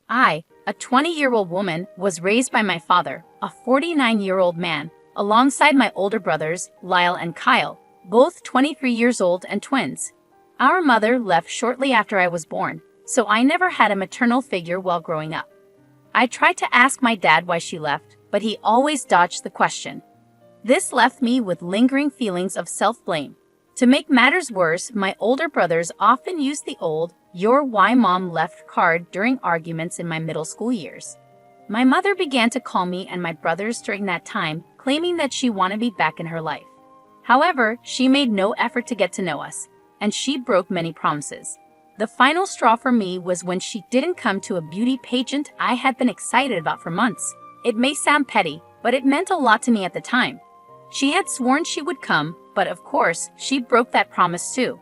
I, a 20-year-old woman, was raised by my father, a 49-year-old man, alongside my older brothers, Lyle and Kyle, both 23 years old and twins. Our mother left shortly after I was born, so I never had a maternal figure while growing up. I tried to ask my dad why she left, but he always dodged the question. This left me with lingering feelings of self-blame. To make matters worse, my older brothers often used the old "You're why mom left" card during arguments in my middle school years. My mother began to call me and my brothers during that time, claiming that she wanted me back in her life. However, she made no effort to get to know us, and she broke many promises. The final straw for me was when she didn't come to a beauty pageant I had been excited about for months. It may sound petty, but it meant a lot to me at the time. She had sworn she would come, but of course, she broke that promise too.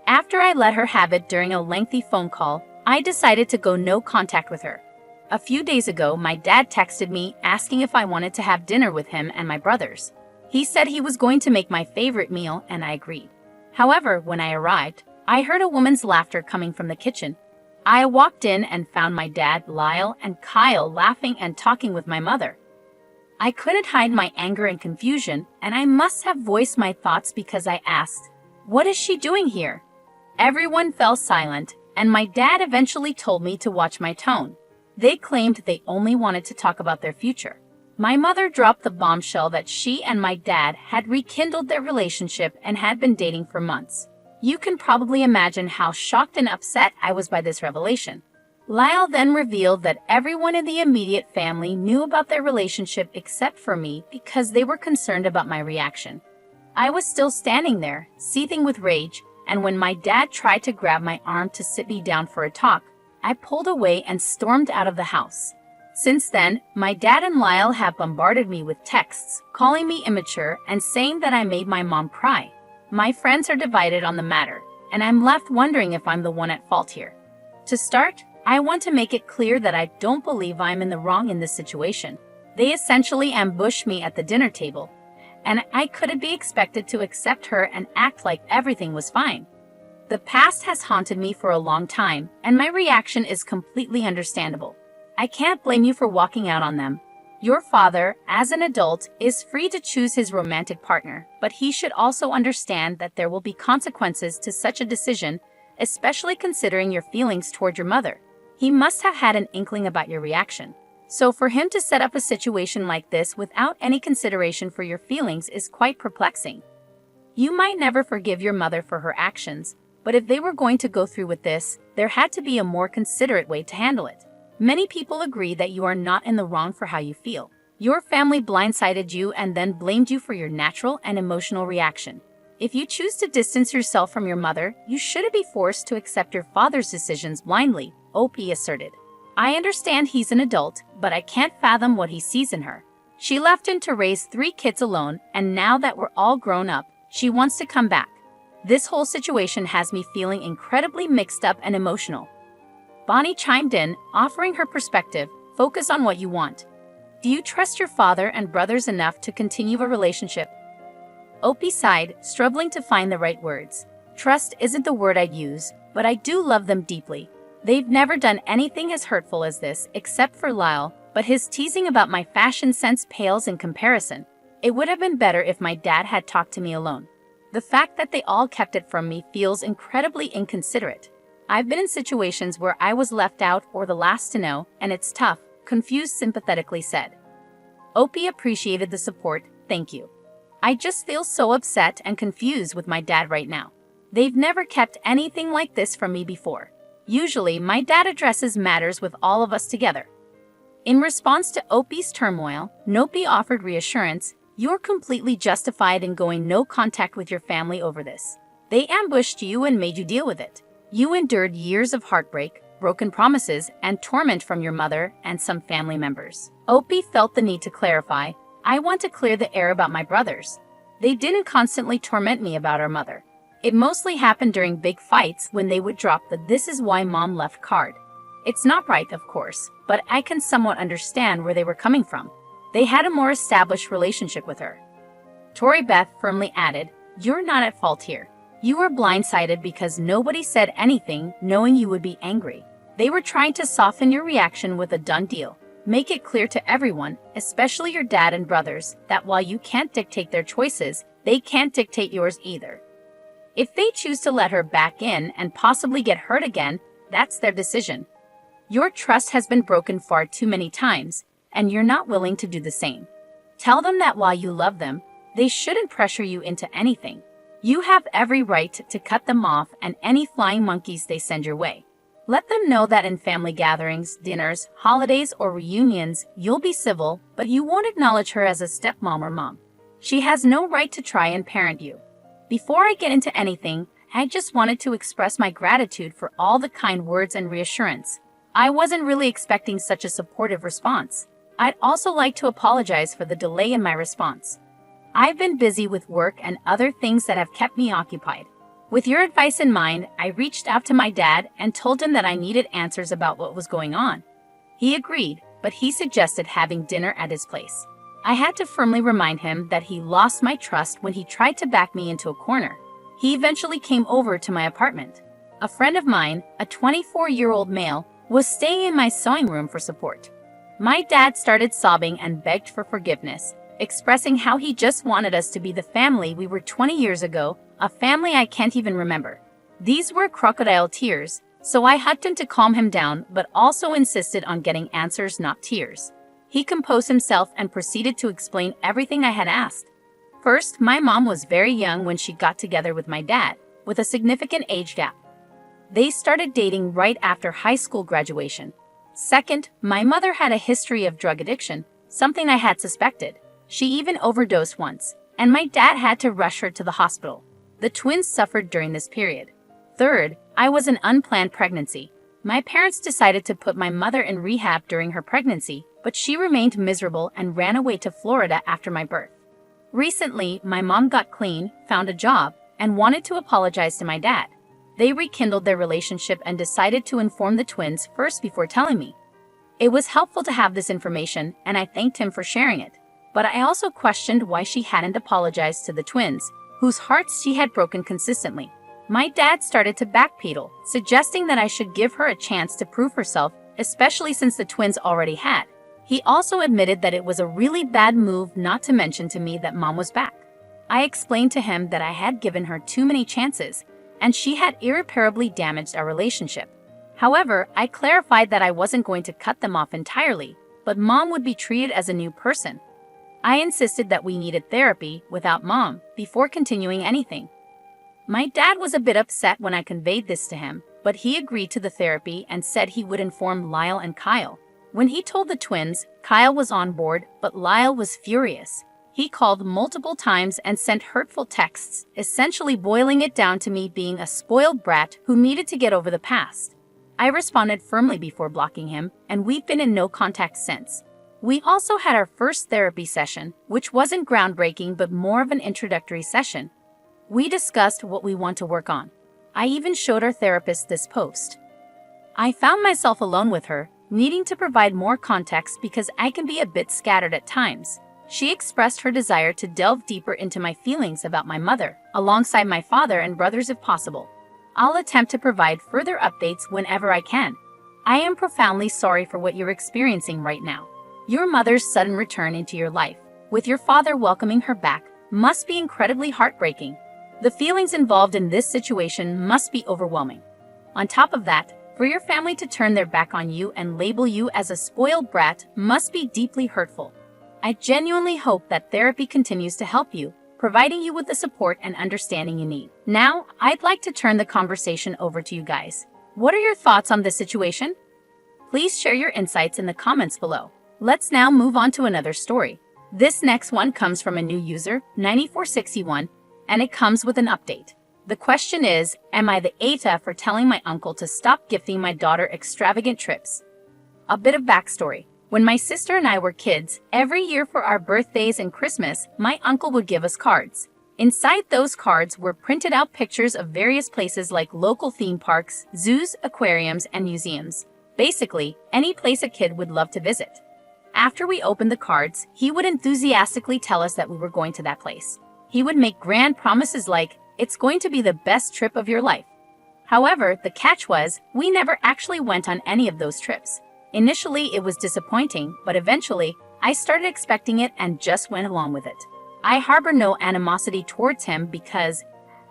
After I let her have it during a lengthy phone call, I decided to go no contact with her. A few days ago, my dad texted me asking if I wanted to have dinner with him and my brothers. He said he was going to make my favorite meal, and I agreed. However, when I arrived, I heard a woman's laughter coming from the kitchen. I walked in and found my dad, Lyle, and Kyle laughing and talking with my mother. I couldn't hide my anger and confusion, and I must have voiced my thoughts because I asked, "What is she doing here?" Everyone fell silent, and my dad eventually told me to watch my tone. They claimed they only wanted to talk about their future. My mother dropped the bombshell that she and my dad had rekindled their relationship and had been dating for months. You can probably imagine how shocked and upset I was by this revelation. Lyle then revealed that everyone in the immediate family knew about their relationship except for me because they were concerned about my reaction. I was still standing there, seething with rage, and when my dad tried to grab my arm to sit me down for a talk, I pulled away and stormed out of the house. Since then, my dad and Lyle have bombarded me with texts, calling me immature and saying that I made my mom cry. My friends are divided on the matter, and I'm left wondering if I'm the one at fault here. To start, I want to make it clear that I don't believe I'm in the wrong in this situation. They essentially ambushed me at the dinner table, and I couldn't be expected to accept her and act like everything was fine. The past has haunted me for a long time, and my reaction is completely understandable. I can't blame you for walking out on them. Your father, as an adult, is free to choose his romantic partner, but he should also understand that there will be consequences to such a decision, especially considering your feelings toward your mother. He must have had an inkling about your reaction. So for him to set up a situation like this without any consideration for your feelings is quite perplexing. You might never forgive your mother for her actions, but if they were going to go through with this, there had to be a more considerate way to handle it. Many people agree that you are not in the wrong for how you feel. Your family blindsided you and then blamed you for your natural and emotional reaction. If you choose to distance yourself from your mother, you shouldn't be forced to accept your father's decisions blindly, Opie asserted. I understand he's an adult, but I can't fathom what he sees in her. She left him to raise 3 kids alone, and now that we're all grown up, she wants to come back. This whole situation has me feeling incredibly mixed up and emotional. Bonnie chimed in, offering her perspective. Focus on what you want. Do you trust your father and brothers enough to continue a relationship? Opie sighed, struggling to find the right words. Trust isn't the word I'd use, but I do love them deeply. They've never done anything as hurtful as this, except for Lyle, but his teasing about my fashion sense pales in comparison. It would have been better if my dad had talked to me alone. The fact that they all kept it from me feels incredibly inconsiderate. I've been in situations where I was left out or the last to know, and it's tough, Confused sympathetically said. Opie appreciated the support, thank you. I just feel so upset and confused with my dad right now. They've never kept anything like this from me before. Usually, my dad addresses matters with all of us together. In response to Opie's turmoil, Nopi offered reassurance. You're completely justified in going no contact with your family over this. They ambushed you and made you deal with it. You endured years of heartbreak, broken promises, and torment from your mother and some family members. Opie felt the need to clarify. I want to clear the air about my brothers. They didn't constantly torment me about our mother. It mostly happened during big fights when they would drop the "this is why mom left" card. It's not right, of course, but I can somewhat understand where they were coming from. They had a more established relationship with her. Tori Beth firmly added, you're not at fault here. You were blindsided because nobody said anything knowing you would be angry. They were trying to soften your reaction with a done deal. Make it clear to everyone, especially your dad and brothers, that while you can't dictate their choices, they can't dictate yours either. If they choose to let her back in and possibly get hurt again, that's their decision. Your trust has been broken far too many times, and you're not willing to do the same. Tell them that while you love them, they shouldn't pressure you into anything. You have every right to cut them off and any flying monkeys they send your way. Let them know that in family gatherings, dinners, holidays, or reunions, you'll be civil, but you won't acknowledge her as a stepmom or mom. She has no right to try and parent you. Before I get into anything, I just wanted to express my gratitude for all the kind words and reassurance. I wasn't really expecting such a supportive response. I'd also like to apologize for the delay in my response. I've been busy with work and other things that have kept me occupied. With your advice in mind, I reached out to my dad and told him that I needed answers about what was going on. He agreed, but he suggested having dinner at his place. I had to firmly remind him that he lost my trust when he tried to back me into a corner. He eventually came over to my apartment. A friend of mine, a 24-year-old male, was staying in my sewing room for support. My dad started sobbing and begged for forgiveness, expressing how he just wanted us to be the family we were 20 years ago, a family I can't even remember. These were crocodile tears, so I hugged him to calm him down, but also insisted on getting answers, not tears. He composed himself and proceeded to explain everything I had asked. First, my mom was very young when she got together with my dad, with a significant age gap. They started dating right after high school graduation. Second, my mother had a history of drug addiction, something I had suspected. She even overdosed once, and my dad had to rush her to the hospital. The twins suffered during this period. Third, I was an unplanned pregnancy. My parents decided to put my mother in rehab during her pregnancy, but she remained miserable and ran away to Florida after my birth. Recently, my mom got clean, found a job, and wanted to apologize to my dad. They rekindled their relationship and decided to inform the twins first before telling me. It was helpful to have this information, and I thanked him for sharing it. But I also questioned why she hadn't apologized to the twins, whose hearts she had broken consistently. My dad started to backpedal, suggesting that I should give her a chance to prove herself, especially since the twins already had. He also admitted that it was a really bad move not to mention to me that mom was back. I explained to him that I had given her too many chances, and she had irreparably damaged our relationship. However, I clarified that I wasn't going to cut them off entirely, but mom would be treated as a new person. I insisted that we needed therapy without mom before continuing anything. My dad was a bit upset when I conveyed this to him, but he agreed to the therapy and said he would inform Lyle and Kyle. When he told the twins, Kyle was on board, but Lyle was furious. He called multiple times and sent hurtful texts, essentially boiling it down to me being a spoiled brat who needed to get over the past. I responded firmly before blocking him, and we've been in no contact since. We also had our first therapy session, which wasn't groundbreaking but more of an introductory session. We discussed what we want to work on. I even showed our therapist this post. I found myself alone with her, needing to provide more context because I can be a bit scattered at times. She expressed her desire to delve deeper into my feelings about my mother, alongside my father and brothers if possible. I'll attempt to provide further updates whenever I can. I am profoundly sorry for what you're experiencing right now. Your mother's sudden return into your life, with your father welcoming her back, must be incredibly heartbreaking. The feelings involved in this situation must be overwhelming. On top of that, for your family to turn their back on you and label you as a spoiled brat must be deeply hurtful. I genuinely hope that therapy continues to help you, providing you with the support and understanding you need. Now, I'd like to turn the conversation over to you guys. What are your thoughts on this situation? Please share your insights in the comments below. Let's now move on to another story. This next one comes from a new user, 9461, and it comes with an update. The question is, am I the ATA for telling my uncle to stop gifting my daughter extravagant trips? A bit of backstory. When my sister and I were kids, every year for our birthdays and Christmas, my uncle would give us cards. Inside those cards were printed out pictures of various places like local theme parks, zoos, aquariums, and museums. Basically, any place a kid would love to visit. After we opened the cards, he would enthusiastically tell us that we were going to that place. He would make grand promises like, "It's going to be the best trip of your life." However, the catch was, we never actually went on any of those trips. Initially, it was disappointing, but eventually, I started expecting it and just went along with it. I harbor no animosity towards him because,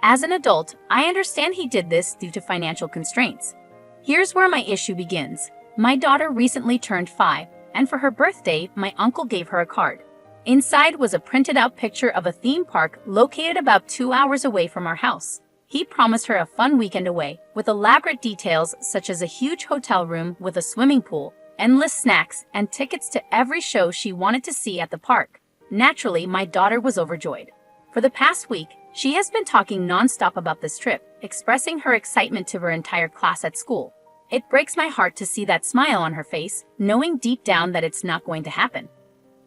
as an adult, I understand he did this due to financial constraints. Here's where my issue begins. My daughter recently turned 5, and for her birthday, my uncle gave her a card. Inside was a printed-out picture of a theme park located about 2 hours away from our house. He promised her a fun weekend away, with elaborate details such as a huge hotel room with a swimming pool, endless snacks, and tickets to every show she wanted to see at the park. Naturally, my daughter was overjoyed. For the past week, she has been talking non-stop about this trip, expressing her excitement to her entire class at school. It breaks my heart to see that smile on her face, knowing deep down that it's not going to happen.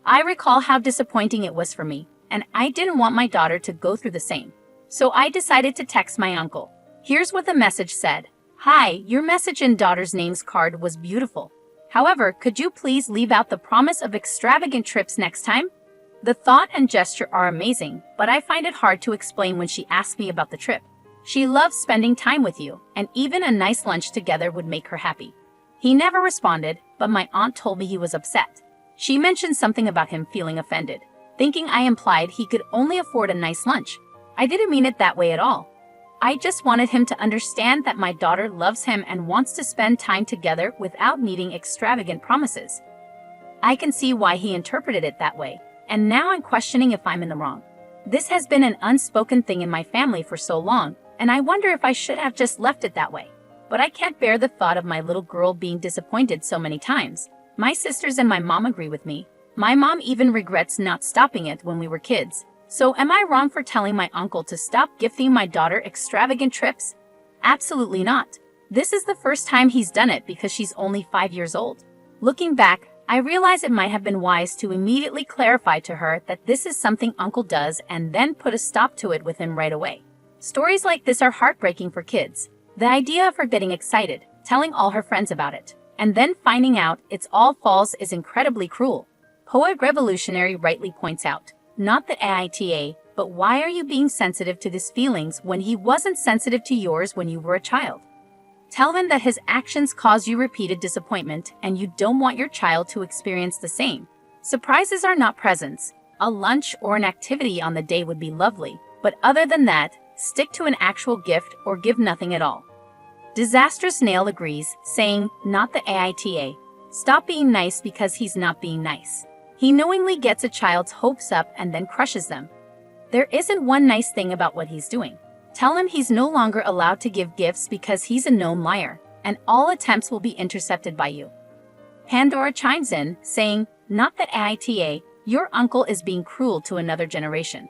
I recall how disappointing it was for me, and I didn't want my daughter to go through the same. So I decided to text my uncle. Here's what the message said. "Hi, your message in daughter's names card was beautiful. However, could you please leave out the promise of extravagant trips next time?" The thought and gesture are amazing, but I find it hard to explain when she asks me about the trip. She loves spending time with you, and even a nice lunch together would make her happy. He never responded, but my aunt told me he was upset. She mentioned something about him feeling offended, thinking I implied he could only afford a nice lunch. I didn't mean it that way at all. I just wanted him to understand that my daughter loves him and wants to spend time together without needing extravagant promises. I can see why he interpreted it that way, and now I'm questioning if I'm in the wrong. This has been an unspoken thing in my family for so long, and I wonder if I should have just left it that way. But I can't bear the thought of my little girl being disappointed so many times. My sisters and my mom agree with me. My mom even regrets not stopping it when we were kids. So am I wrong for telling my uncle to stop gifting my daughter extravagant trips? Absolutely not. This is the first time he's done it because she's only 5 years old. Looking back, I realize it might have been wise to immediately clarify to her that this is something uncle does and then put a stop to it with him right away. Stories like this are heartbreaking for kids. The idea of her getting excited, telling all her friends about it, and then finding out it's all false is incredibly cruel. Poet Revolutionary rightly points out, not the AITA, but why are you being sensitive to his feelings when he wasn't sensitive to yours when you were a child? Tell him that his actions cause you repeated disappointment and you don't want your child to experience the same. Surprises are not presents. A lunch or an activity on the day would be lovely, but other than that, stick to an actual gift or give nothing at all. Disastrous Nail agrees, saying, not the AITA. Stop being nice because he's not being nice. He knowingly gets a child's hopes up and then crushes them. There isn't one nice thing about what he's doing. Tell him he's no longer allowed to give gifts because he's a known liar, and all attempts will be intercepted by you. Pandora chimes in, saying, not the AITA, your uncle is being cruel to another generation.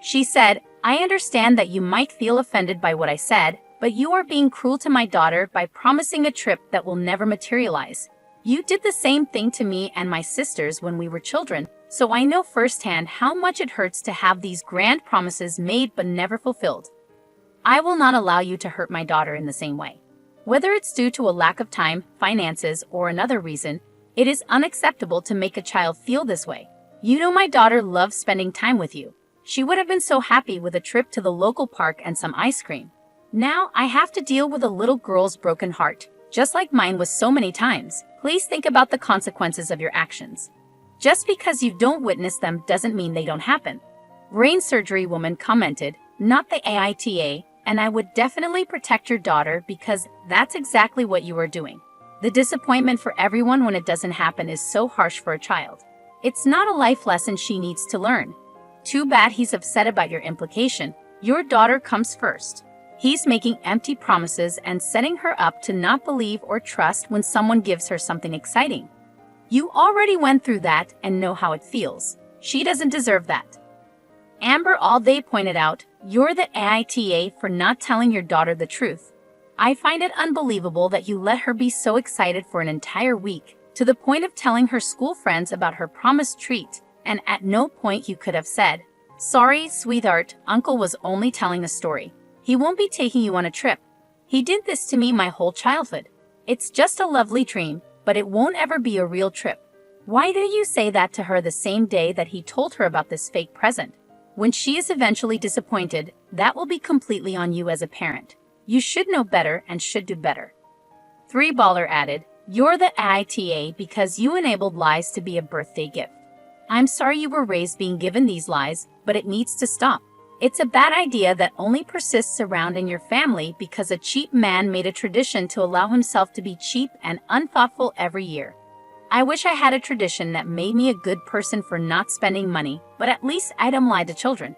She said, I understand that you might feel offended by what I said, but you are being cruel to my daughter by promising a trip that will never materialize. You did the same thing to me and my sisters when we were children, so I know firsthand how much it hurts to have these grand promises made but never fulfilled. I will not allow you to hurt my daughter in the same way. Whether it's due to a lack of time, finances, or another reason, it is unacceptable to make a child feel this way. You know my daughter loves spending time with you. She would have been so happy with a trip to the local park and some ice cream. Now I have to deal with a little girl's broken heart, just like mine was so many times. Please think about the consequences of your actions. Just because you don't witness them doesn't mean they don't happen. Brain Surgery Woman commented, not the AITA, and I would definitely protect your daughter because that's exactly what you are doing. The disappointment for everyone when it doesn't happen is so harsh for a child. It's not a life lesson she needs to learn. Too bad he's upset about your implication. Your daughter comes first. He's making empty promises and setting her up to not believe or trust when someone gives her something exciting. You already went through that and know how it feels. She doesn't deserve that. Amber All Day pointed out, you're the AITA for not telling your daughter the truth. I find it unbelievable that you let her be so excited for an entire week, to the point of telling her school friends about her promised treat, and at no point you could have said, sorry, sweetheart, Uncle was only telling a story. He won't be taking you on a trip. He did this to me my whole childhood. It's just a lovely dream, but it won't ever be a real trip. Why did you say that to her the same day that he told her about this fake present? When she is eventually disappointed, that will be completely on you as a parent. You should know better and should do better. 3baller added, "You're the ITA because you enabled lies to be a birthday gift. I'm sorry you were raised being given these lies, but it needs to stop. It's a bad idea that only persists around in your family because a cheap man made a tradition to allow himself to be cheap and unthoughtful every year. I wish I had a tradition that made me a good person for not spending money, but at least I don't lie to children.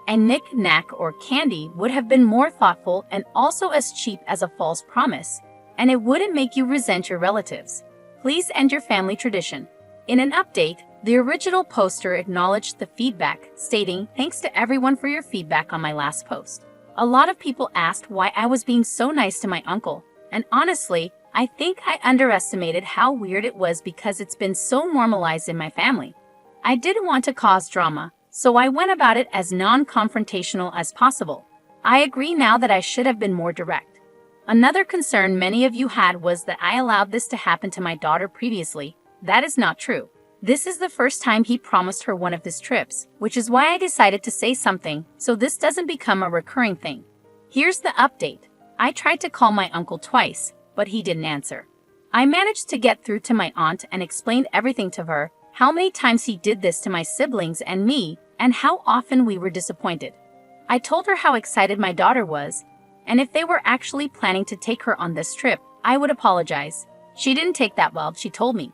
And knick-knack or candy would have been more thoughtful and also as cheap as a false promise, and it wouldn't make you resent your relatives. Please end your family tradition." In an update, the original poster acknowledged the feedback, stating, "Thanks to everyone for your feedback on my last post. A lot of people asked why I was being so nice to my uncle, and honestly, I think I underestimated how weird it was because it's been so normalized in my family. I didn't want to cause drama, so I went about it as non-confrontational as possible. I agree now that I should have been more direct." Another concern many of you had was that I allowed this to happen to my daughter previously. That is not true. This is the first time he promised her one of his trips, which is why I decided to say something so this doesn't become a recurring thing. Here's the update. I tried to call my uncle twice, but he didn't answer. I managed to get through to my aunt and explained everything to her, how many times he did this to my siblings and me, and how often we were disappointed. I told her how excited my daughter was, and if they were actually planning to take her on this trip, I would apologize. She didn't take that well, she told me.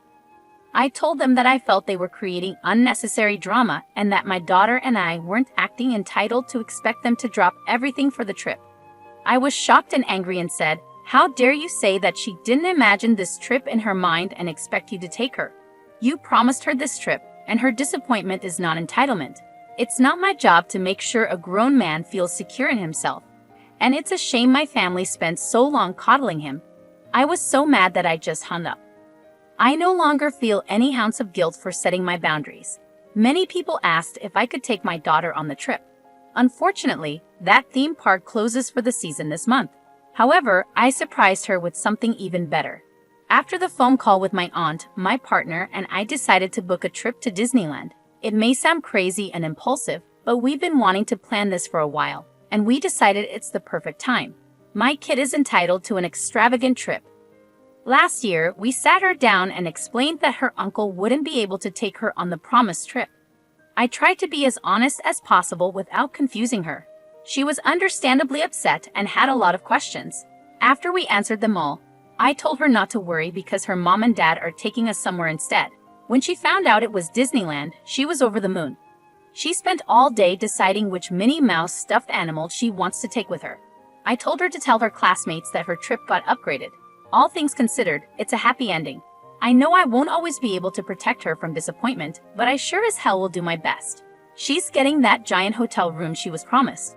I told them that I felt they were creating unnecessary drama and that my daughter and I weren't acting entitled to expect them to drop everything for the trip. I was shocked and angry and said, "How dare you say that she didn't imagine this trip in her mind and expect you to take her? You promised her this trip, and her disappointment is not entitlement. It's not my job to make sure a grown man feels secure in himself. And it's a shame my family spent so long coddling him." I was so mad that I just hung up. I no longer feel any ounce of guilt for setting my boundaries. Many people asked if I could take my daughter on the trip. Unfortunately, that theme park closes for the season this month. However, I surprised her with something even better. After the phone call with my aunt, my partner and I decided to book a trip to Disneyland. It may sound crazy and impulsive, but we've been wanting to plan this for a while, and we decided it's the perfect time. My kid is entitled to an extravagant trip. Last year, we sat her down and explained that her uncle wouldn't be able to take her on the promised trip. I tried to be as honest as possible without confusing her. She was understandably upset and had a lot of questions. After we answered them all, I told her not to worry because her mom and dad are taking us somewhere instead. When she found out it was Disneyland, she was over the moon. She spent all day deciding which Minnie Mouse stuffed animal she wants to take with her. I told her to tell her classmates that her trip got upgraded. All things considered, it's a happy ending. I know I won't always be able to protect her from disappointment, but I sure as hell will do my best. She's getting that giant hotel room she was promised.